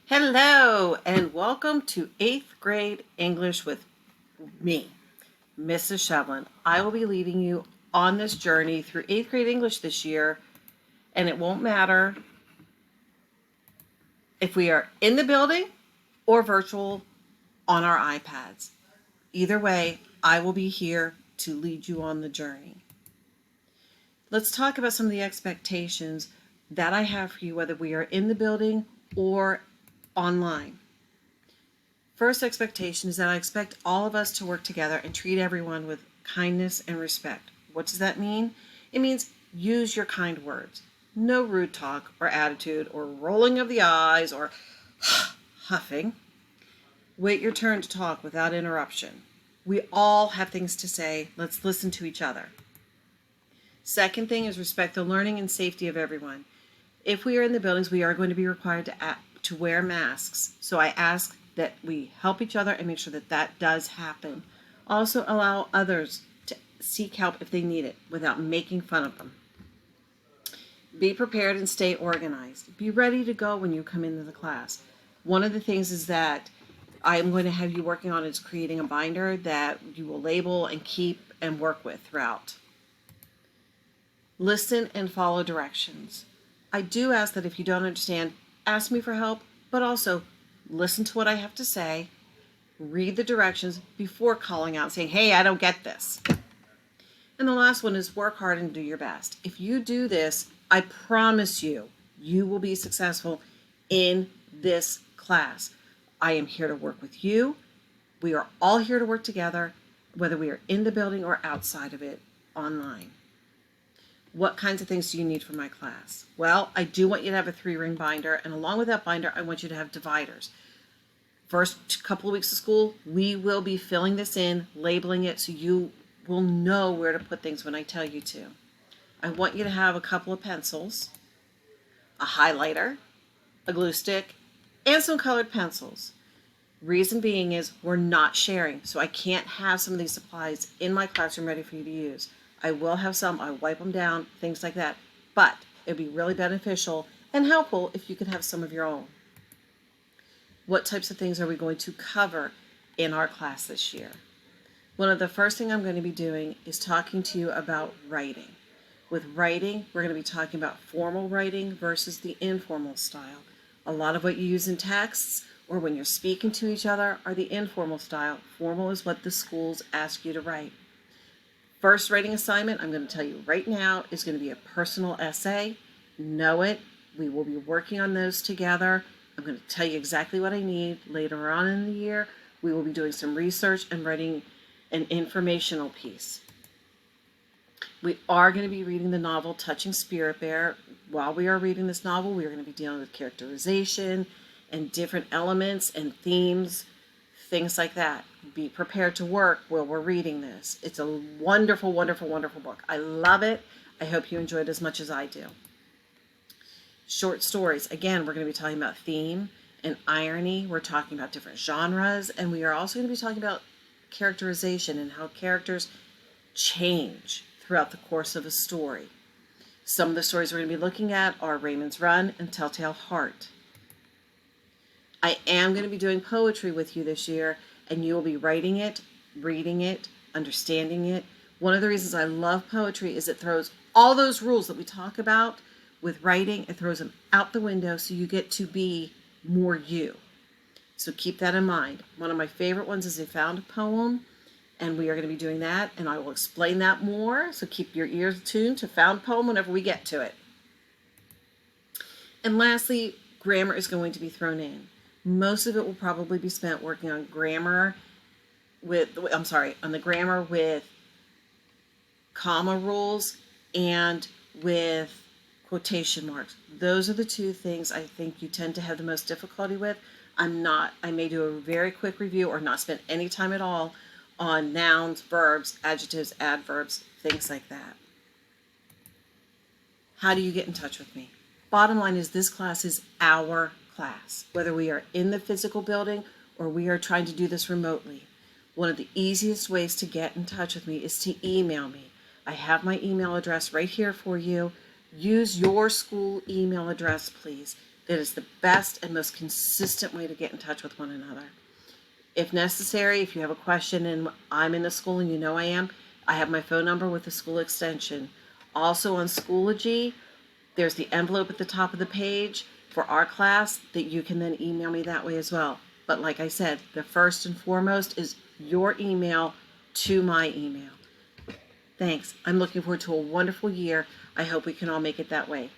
Hello and welcome to 8th grade English with me, Mrs. Shevlin. I will be leading you on this journey through 8th grade English this year, and it won't matter if we are in the building or virtual on our iPads. Either way, I will be here to lead you on the journey. Let's talk about some of the expectations that I have for you, whether we are in the building or online. First expectation is that I expect all of us to work together and treat everyone with kindness and respect. What does that mean? It means use your kind words. No rude talk or attitude or rolling of the eyes or huffing. Wait your turn to talk without interruption. We all have things to say. Let's listen to each other. Second thing is respect the learning and safety of everyone. If we are in the buildings, we are going to be required to wear masks. So I ask that we help each other and make sure that that does happen. Also allow others to seek help if they need it without making fun of them. Be prepared and stay organized. Be ready to go when you come into the class. One of the things is that I'm going to have you working on is creating a binder that you will label and keep and work with throughout. Listen and follow directions. I do ask that if you don't understand, ask me for help, but also listen to what I have to say, read the directions before calling out saying, hey, I don't get this. And the last one is work hard and do your best. If you do this, I promise you, you will be successful in this class. I am here to work with you. We are all here to work together, whether we are in the building or outside of it online. What kinds of things do you need for my class? Well, I do want you to have a 3-ring binder, and along with that binder, I want you to have dividers. First couple of weeks of school, we will be filling this in, labeling it, so you will know where to put things when I tell you to. I want you to have a couple of pencils, a highlighter, a glue stick, and some colored pencils. Reason being is we're not sharing, so I can't have some of these supplies in my classroom ready for you to use. I will have some, I wipe them down, things like that. But it'd be really beneficial and helpful if you could have some of your own. What types of things are we going to cover in our class this year? One of the first things I'm going to be doing is talking to you about writing. With writing, we're going to be talking about formal writing versus the informal style. A lot of what you use in texts or when you're speaking to each other are the informal style. Formal is what the schools ask you to write. First writing assignment, I'm going to tell you right now, is going to be a personal essay. Know it. We will be working on those together. I'm going to tell you exactly what I need. Later on in the year, we will be doing some research and writing an informational piece. We are going to be reading the novel Touching Spirit Bear. While we are reading this novel, we are going to be dealing with characterization and different elements and themes, things like that. Be prepared to work while we're reading this. It's a wonderful, wonderful, wonderful book. I love it. I hope you enjoy it as much as I do. Short stories. Again, we're going to be talking about theme and irony. We're talking about different genres, and we are also going to be talking about characterization and how characters change throughout the course of a story. Some of the stories we're going to be looking at are Raymond's Run and Telltale Heart. I am going to be doing poetry with you this year, and you will be writing it, reading it, understanding it. One of the reasons I love poetry is it throws all those rules that we talk about with writing, it throws them out the window so you get to be more you. So keep that in mind. One of my favorite ones is a found poem, and we are going to be doing that, and I will explain that more. So keep your ears tuned to found poem whenever we get to it. And lastly, grammar is going to be thrown in. Most of it will probably be spent working on grammar on the grammar with comma rules and with quotation marks. Those are the two things I think you tend to have the most difficulty with. I may do a very quick review or not spend any time at all on nouns, verbs, adjectives, adverbs, things like that. How do you get in touch with me? Bottom line is this class is our class, whether we are in the physical building or we are trying to do this remotely. One of the easiest ways to get in touch with me is to email me. I have my email address right here for you. Use your school email address, please. It is the best and most consistent way to get in touch with one another. If necessary, if you have a question and I'm in the school and you know I am, I have my phone number with the school extension. Also on Schoology, there's the envelope at the top of the page for our class that you can then email me that way as well. But like I said, the first and foremost is your email to my email. Thanks. I'm looking forward to a wonderful year. I hope we can all make it that way.